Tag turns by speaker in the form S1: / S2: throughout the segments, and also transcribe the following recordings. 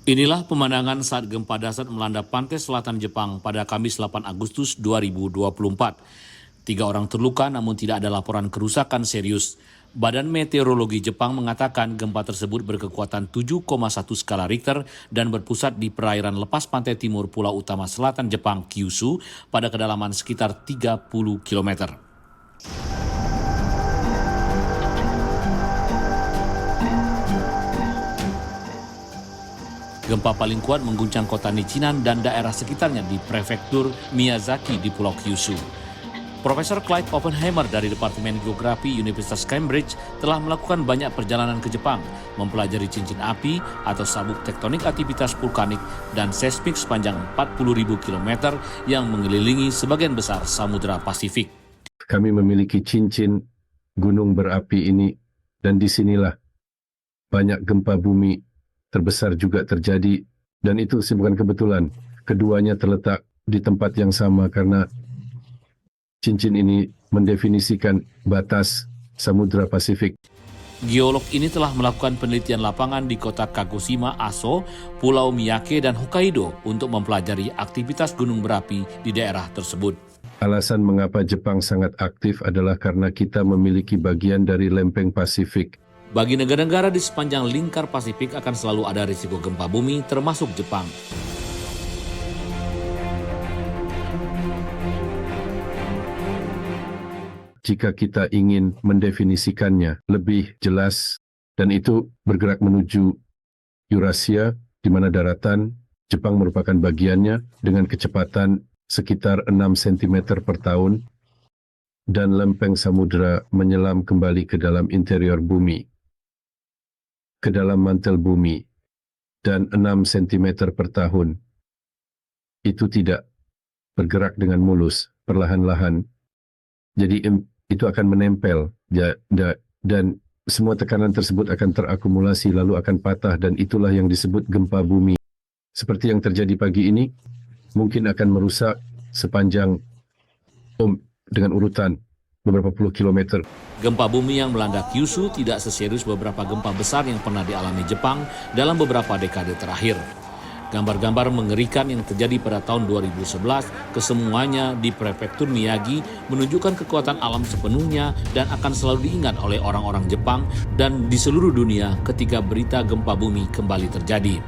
S1: Inilah pemandangan saat gempa dasar melanda pantai selatan Jepang pada Kamis 8 Agustus 2024. 3 orang terluka namun tidak ada laporan kerusakan serius. Badan Meteorologi Jepang mengatakan gempa tersebut berkekuatan 7,1 skala Richter dan berpusat di perairan lepas pantai timur Pulau Utama Selatan Jepang, Kyushu, pada kedalaman sekitar 30 km. Gempa paling kuat mengguncang kota Nichinan dan daerah sekitarnya di prefektur Miyazaki di Pulau Kyushu. Profesor Clyde Oppenheimer dari Departemen Geografi Universitas Cambridge telah melakukan banyak perjalanan ke Jepang, mempelajari cincin api atau sabuk tektonik aktivitas vulkanik dan seismik sepanjang 40.000 km yang mengelilingi sebagian besar Samudra Pasifik.
S2: Kami memiliki cincin gunung berapi ini dan disinilah banyak gempa bumi terbesar juga terjadi, dan itu bukan kebetulan. Keduanya terletak di tempat yang sama karena cincin ini mendefinisikan batas Samudra Pasifik.
S1: Geolog ini telah melakukan penelitian lapangan di kota Kagoshima, Aso, Pulau Miyake, dan Hokkaido untuk mempelajari aktivitas gunung berapi di daerah tersebut.
S2: Alasan mengapa Jepang sangat aktif adalah karena kita memiliki bagian dari lempeng Pasifik.
S1: Bagi negara-negara di sepanjang lingkar Pasifik akan selalu ada risiko gempa bumi, termasuk Jepang.
S2: Jika kita ingin mendefinisikannya lebih jelas, dan itu bergerak menuju Eurasia, di mana daratan Jepang merupakan bagiannya dengan kecepatan sekitar 6 cm per tahun, dan lempeng samudera menyelam kembali ke dalam interior bumi, ke dalam mantel bumi, dan 6 cm per tahun. Itu tidak bergerak dengan mulus, perlahan-lahan. Jadi itu akan menempel, dan semua tekanan tersebut akan terakumulasi lalu akan patah, dan itulah yang disebut gempa bumi. Seperti yang terjadi pagi ini, mungkin akan merusak sepanjang dengan urutan beberapa puluh kilometer.
S1: Gempa bumi yang melanda Kyushu tidak seserius beberapa gempa besar yang pernah dialami Jepang dalam beberapa dekade terakhir. Gambar-gambar mengerikan yang terjadi pada tahun 2011 kesemuanya di prefektur Miyagi menunjukkan kekuatan alam sepenuhnya dan akan selalu diingat oleh orang-orang Jepang dan di seluruh dunia ketika berita gempa bumi kembali terjadi.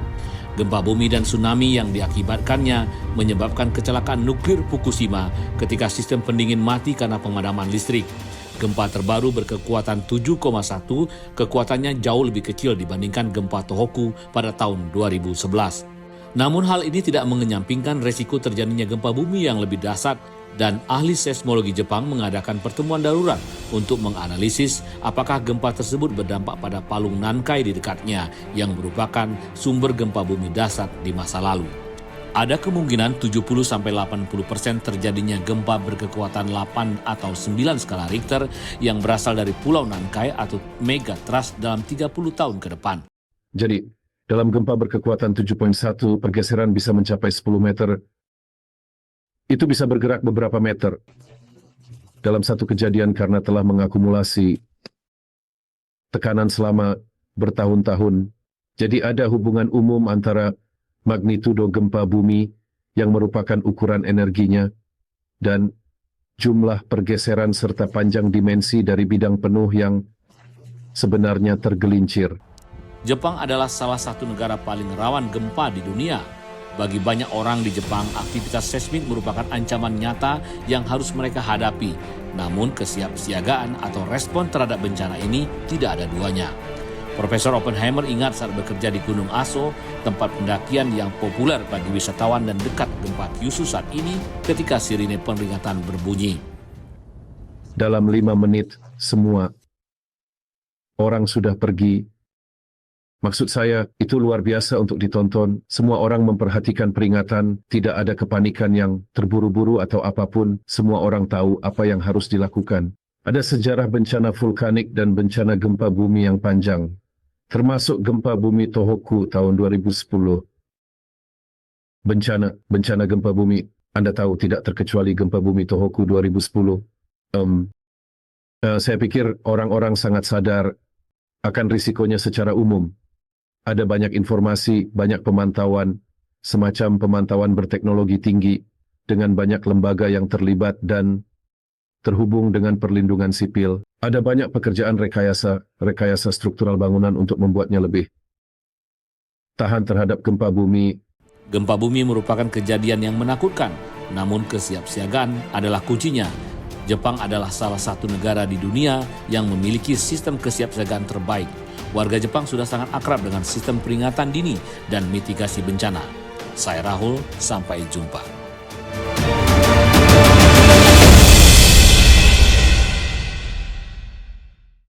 S1: Gempa bumi dan tsunami yang diakibatkannya menyebabkan kecelakaan nuklir Fukushima ketika sistem pendingin mati karena pemadaman listrik. Gempa terbaru berkekuatan 7,1, kekuatannya jauh lebih kecil dibandingkan gempa Tohoku pada tahun 2011. Namun hal ini tidak mengenyampingkan resiko terjadinya gempa bumi yang lebih dahsyat, dan ahli seismologi Jepang mengadakan pertemuan darurat untuk menganalisis apakah gempa tersebut berdampak pada palung Nankai di dekatnya yang merupakan sumber gempa bumi dahsyat di masa lalu. Ada kemungkinan 70-80% terjadinya gempa berkekuatan 8 atau 9 skala Richter yang berasal dari Pulau Nankai atau megatrust dalam 30 tahun ke depan.
S2: Jadi, dalam gempa berkekuatan 7.1, pergeseran bisa mencapai 10 meter. Itu bisa bergerak beberapa meter dalam satu kejadian karena telah mengakumulasi tekanan selama bertahun-tahun. Jadi ada hubungan umum antara magnitudo gempa bumi yang merupakan ukuran energinya dan jumlah pergeseran serta panjang dimensi dari bidang penuh yang sebenarnya tergelincir.
S1: Jepang adalah salah satu negara paling rawan gempa di dunia. Bagi banyak orang di Jepang, aktivitas seismik merupakan ancaman nyata yang harus mereka hadapi. Namun kesiapsiagaan atau respon terhadap bencana ini tidak ada duanya. Profesor Oppenheimer ingat saat bekerja di Gunung Aso, tempat pendakian yang populer bagi wisatawan dan dekat gempa Kyushu saat ini ketika sirine peringatan berbunyi.
S2: Dalam 5 menit, semua orang sudah pergi. Maksud saya, itu luar biasa untuk ditonton. Semua orang memperhatikan peringatan, tidak ada kepanikan yang terburu-buru atau apapun. Semua orang tahu apa yang harus dilakukan. Ada sejarah bencana vulkanik dan bencana gempa bumi yang panjang, termasuk gempa bumi Tohoku tahun 2010. Bencana gempa bumi, Anda tahu, tidak terkecuali gempa bumi Tohoku 2010. Saya pikir orang-orang sangat sadar akan risikonya secara umum. Ada banyak informasi, banyak pemantauan, semacam pemantauan berteknologi tinggi dengan banyak lembaga yang terlibat dan terhubung dengan perlindungan sipil. Ada banyak pekerjaan rekayasa struktural bangunan untuk membuatnya lebih tahan terhadap gempa bumi.
S1: Gempa bumi merupakan kejadian yang menakutkan, namun kesiapsiagaan adalah kuncinya. Jepang adalah salah satu negara di dunia yang memiliki sistem kesiapsiagaan terbaik. Warga Jepang sudah sangat akrab dengan sistem peringatan dini dan mitigasi bencana. Saya Rahul, sampai jumpa.